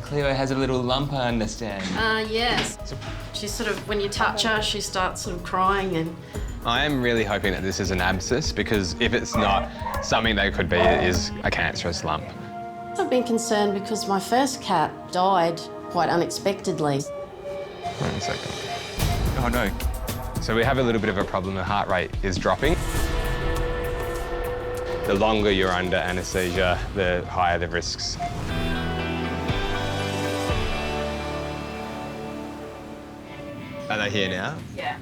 Cleo has a little lump, I understand. Yes. She's sort of, when you touch her, she starts sort of crying and... I am really hoping that this is an abscess, because if it's not, something that could be is a cancerous lump. I've been concerned because my first cat died quite unexpectedly. 1 second. Oh no. So we have a little bit of a problem. The heart rate is dropping. The longer you're under anaesthesia, the higher the risks. Are they here now? Yeah.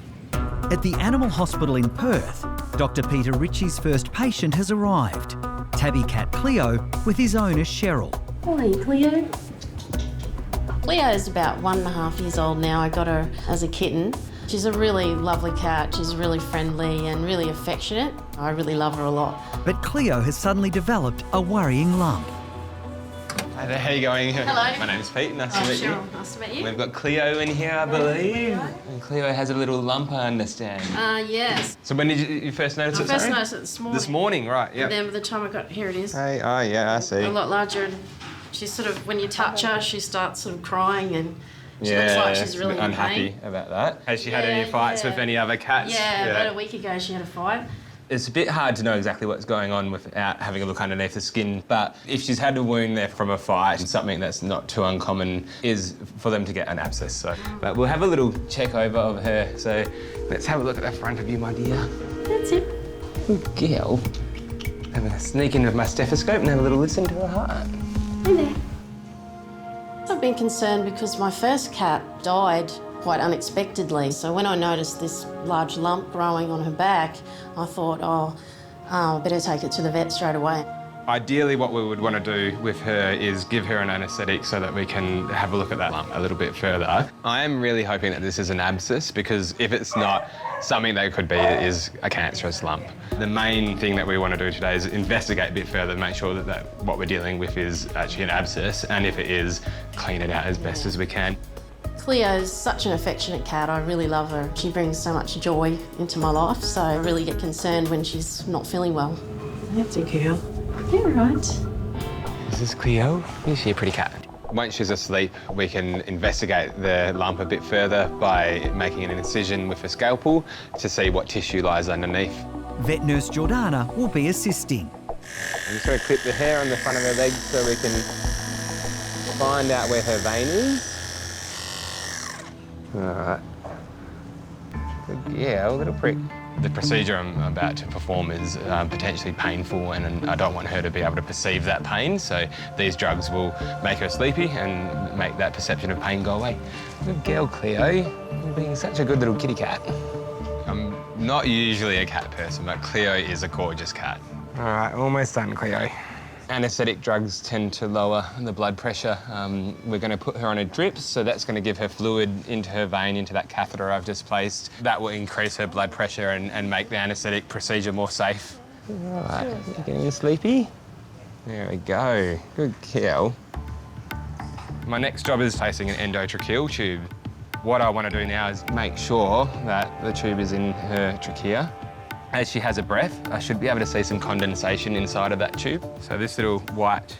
At the animal hospital in Perth, Dr. Peter Ricci's first patient has arrived. Tabby cat Cleo with his owner Cheryl. Hi, Cleo. Cleo's about 1.5 years old now. I got her as a kitten. She's a really lovely cat. She's really friendly and really affectionate. I really love her a lot. But Cleo has suddenly developed a worrying lump. Hi there, how are you going? Hello. My name's Pete, nice to meet Cheryl. you. Nice to meet you. We've got Cleo in here, I believe. And Cleo has a little lump, I understand. Yes. So when did you first notice I it, first sorry? noticed it this morning. This morning, right, yeah. And then by the time I got, here it is. Hey, oh yeah, I see. A lot larger. And she's sort of, when you touch her, she starts sort of crying and she looks like she's really in unhappy pain. about that. Has she had any fights with any other cats? Yeah, about a week ago she had a fight. It's a bit hard to know exactly what's going on without having a look underneath the skin, but if she's had a wound there from a fight, something that's not too uncommon is for them to get an abscess. So, but we'll have a little check over of her. So let's have a look at the front of you, my dear. That's it. Good girl. I'm going to sneak in with my stethoscope and have a little listen to her heart. Hey there. I've been concerned because my first cat died quite unexpectedly. So when I noticed this large lump growing on her back, I thought, I better take it to the vet straight away. Ideally, what we would want to do with her is give her an anaesthetic so that we can have a look at that lump a little bit further. I am really hoping that this is an abscess, because if it's not, something that could be is a cancerous lump. The main thing that we want to do today is investigate a bit further, make sure that what we're dealing with is actually an abscess, and if it is, clean it out as best as we can. Cleo's such an affectionate cat. I really love her. She brings so much joy into my life, so I really get concerned when she's not feeling well. That's a girl. You're right. Is this Cleo? Is she a pretty cat? Once she's asleep, we can investigate the lump a bit further by making an incision with a scalpel to see what tissue lies underneath. Vet nurse Jordana will be assisting. I'm just going to clip the hair on the front of her leg so we can find out where her vein is. All right. Yeah, a little prick. The procedure I'm about to perform is potentially painful, and I don't want her to be able to perceive that pain, so these drugs will make her sleepy and make that perception of pain go away. Good girl, Cleo. You're being such a good little kitty cat. I'm not usually a cat person, but Cleo is a gorgeous cat. All right, almost done, Cleo. Anaesthetic drugs tend to lower the blood pressure. We're going to put her on a drip, so that's going to give her fluid into her vein, into that catheter I've just placed. That will increase her blood pressure and make the anaesthetic procedure more safe. All right, you getting sleepy? There we go. Good girl. My next job is placing an endotracheal tube. What I want to do now is make sure that the tube is in her trachea. As she has a breath, I should be able to see some condensation inside of that tube. So this little white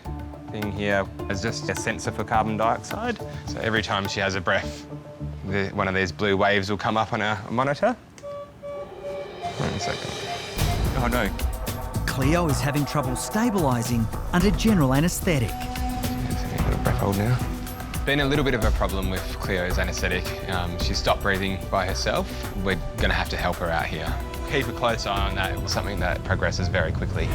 thing here is just a sensor for carbon dioxide. So every time she has a breath, one of these blue waves will come up on our monitor. 1 second. Oh no. Cleo is having trouble stabilising under general anaesthetic. Just a little breath hold now. Been a little bit of a problem with Cleo's anaesthetic. She stopped breathing by herself. We're going to have to help her out here. Keep a close eye on that. It's something that progresses very quickly.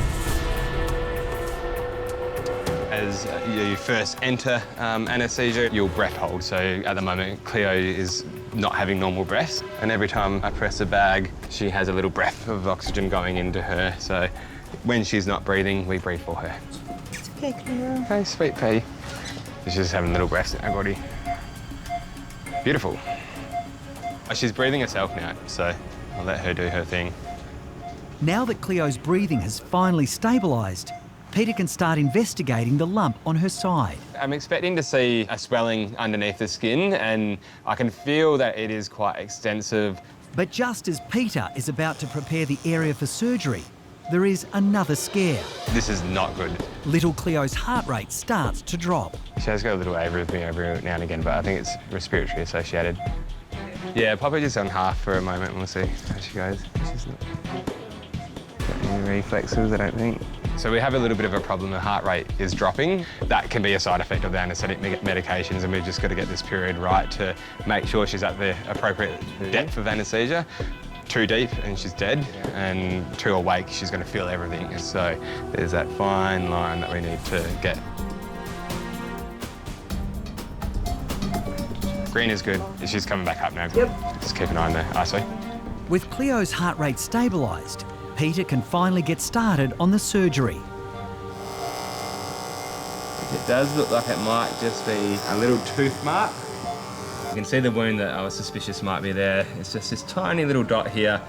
As you first enter anaesthesia, you'll breath hold. So at the moment, Cleo is not having normal breaths. And every time I press the bag, she has a little breath of oxygen going into her. So when she's not breathing, we breathe for her. It's okay, Cleo. Hey, sweet pea. She's just having little breaths in her body. Beautiful. She's breathing herself now, so I'll let her do her thing. Now that Cleo's breathing has finally stabilised, Peter can start investigating the lump on her side. I'm expecting to see a swelling underneath the skin, and I can feel that it is quite extensive. But just as Peter is about to prepare the area for surgery, there is another scare. This is not good. Little Cleo's heart rate starts to drop. She has got a little arrhythmia every now and again, but I think it's respiratory associated. Yeah, pop her just on half for a moment and we'll see how she goes. She's not got any reflexes, I don't think. So we have a little bit of a problem. The heart rate is dropping. That can be a side effect of the anaesthetic medications, and we've just got to get this period right to make sure she's at the appropriate depth of anaesthesia. Too deep and she's dead, and too awake, she's going to feel everything. So there's that fine line that we need to get. Green is good. She's coming back up now. Yep. Just keep an eye on the ISO. With Cleo's heart rate stabilised, Peter can finally get started on the surgery. It does look like it might just be a little tooth mark. You can see the wound that I was suspicious might be there. It's just this tiny little dot here.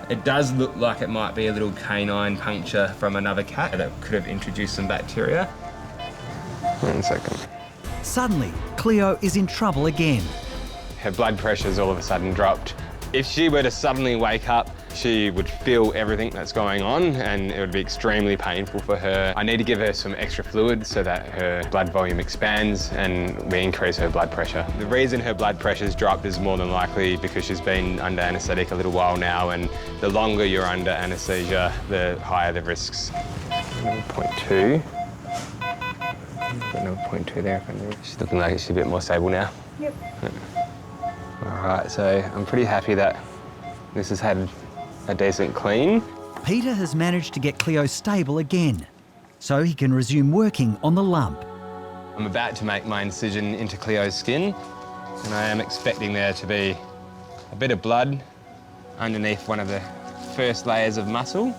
It does look like it might be a little canine puncture from another cat that could have introduced some bacteria. 1 second. Suddenly, Cleo is in trouble again. Her blood pressure's all of a sudden dropped. If she were to suddenly wake up, she would feel everything that's going on and it would be extremely painful for her. I need to give her some extra fluid so that her blood volume expands and we increase her blood pressure. The reason her blood pressure's dropped is more than likely because she's been under anaesthetic a little while now, and the longer you're under anaesthesia, the higher the risks. 0.2. Got another 0.2 there. She's looking like she's a bit more stable now. Yep. All right, so I'm pretty happy that this has had a decent clean. Peter has managed to get Cleo stable again, so he can resume working on the lump. I'm about to make my incision into Cleo's skin, and I am expecting there to be a bit of blood underneath one of the first layers of muscle.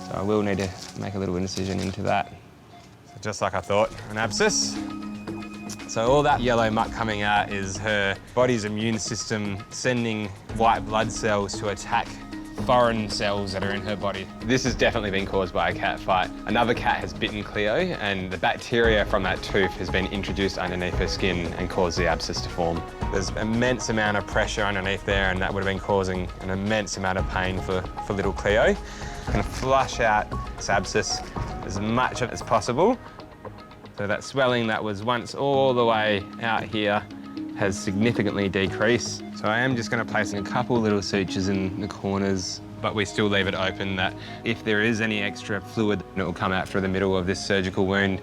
So I will need to make a little incision into that. So just like I thought, an abscess. So all that yellow muck coming out is her body's immune system sending white blood cells to attack foreign cells that are in her body. This has definitely been caused by a cat fight. Another cat has bitten Cleo, and the bacteria from that tooth has been introduced underneath her skin and caused the abscess to form. There's an immense amount of pressure underneath there, and that would have been causing an immense amount of pain for little Cleo. I'm going to flush out this abscess as much as possible. So that swelling that was once all the way out here has significantly decreased. So I am just going to place a couple little sutures in the corners, but we still leave it open that if there is any extra fluid, it will come out through the middle of this surgical wound.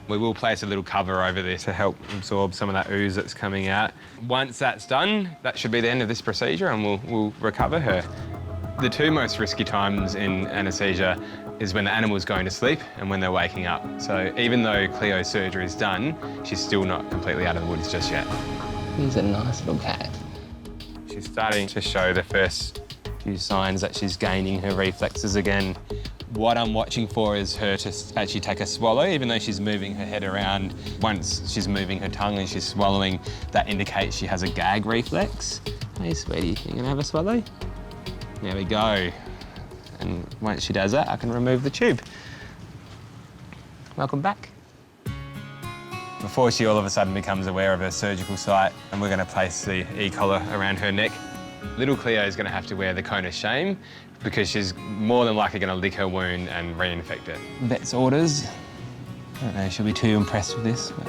We will place a little cover over this to help absorb some of that ooze that's coming out. Once that's done, that should be the end of this procedure and we'll recover her. The two most risky times in anaesthesia is when the animal's going to sleep and when they're waking up. So even though Cleo's surgery is done, she's still not completely out of the woods just yet. He's a nice little cat. She's starting to show the first few signs that she's gaining her reflexes again. What I'm watching for is her to actually take a swallow, even though she's moving her head around. Once she's moving her tongue and she's swallowing, that indicates she has a gag reflex. Hey, sweetie, you gonna have a swallow? There we go. And once she does that, I can remove the tube. Welcome back. Before she all of a sudden becomes aware of her surgical site, and we're going to place the e-collar around her neck, little Cleo is going to have to wear the cone of shame because she's more than likely going to lick her wound and reinfect it. Vet's orders. I don't know, she'll be too impressed with this. But...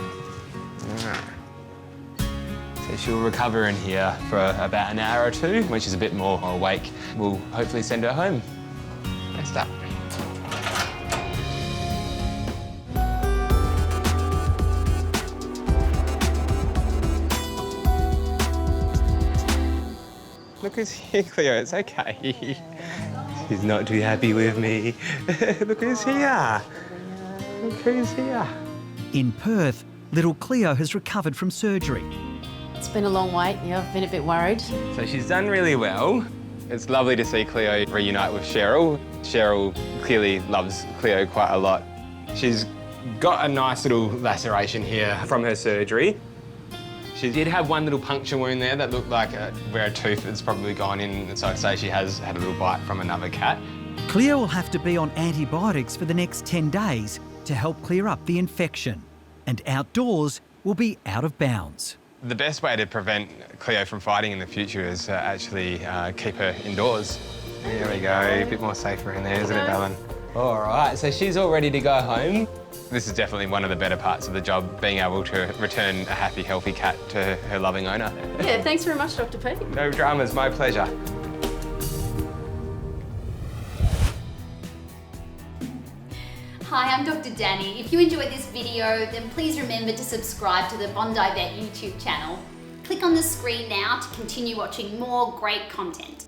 So she'll recover in here for about an hour or two. When she's a bit more awake, we'll hopefully send her home. Next up. Look who's here, Cleo, it's okay. She's not too happy with me. Look who's here. Look who's here. In Perth, little Cleo has recovered from surgery. It's been a long wait, yeah, I've been a bit worried. So she's done really well. It's lovely to see Cleo reunite with Cheryl. Cheryl clearly loves Cleo quite a lot. She's got a nice little laceration here from her surgery. She did have one little puncture wound there that looked like where a tooth has probably gone in, so I'd say she has had a little bite from another cat. Cleo will have to be on antibiotics for the next 10 days to help clear up the infection, and outdoors will be out of bounds. The best way to prevent Cleo from fighting in the future is to actually keep her indoors. There we go, a bit more safer in there, isn't it, darling? All right, so she's all ready to go home. This is definitely one of the better parts of the job, being able to return a happy, healthy cat to her loving owner. Yeah, thanks very much, Dr. P. No dramas, my pleasure. Hi, I'm Dr. Danny. If you enjoyed this video, then please remember to subscribe to the Bondi Vet YouTube channel. Click on the screen now to continue watching more great content.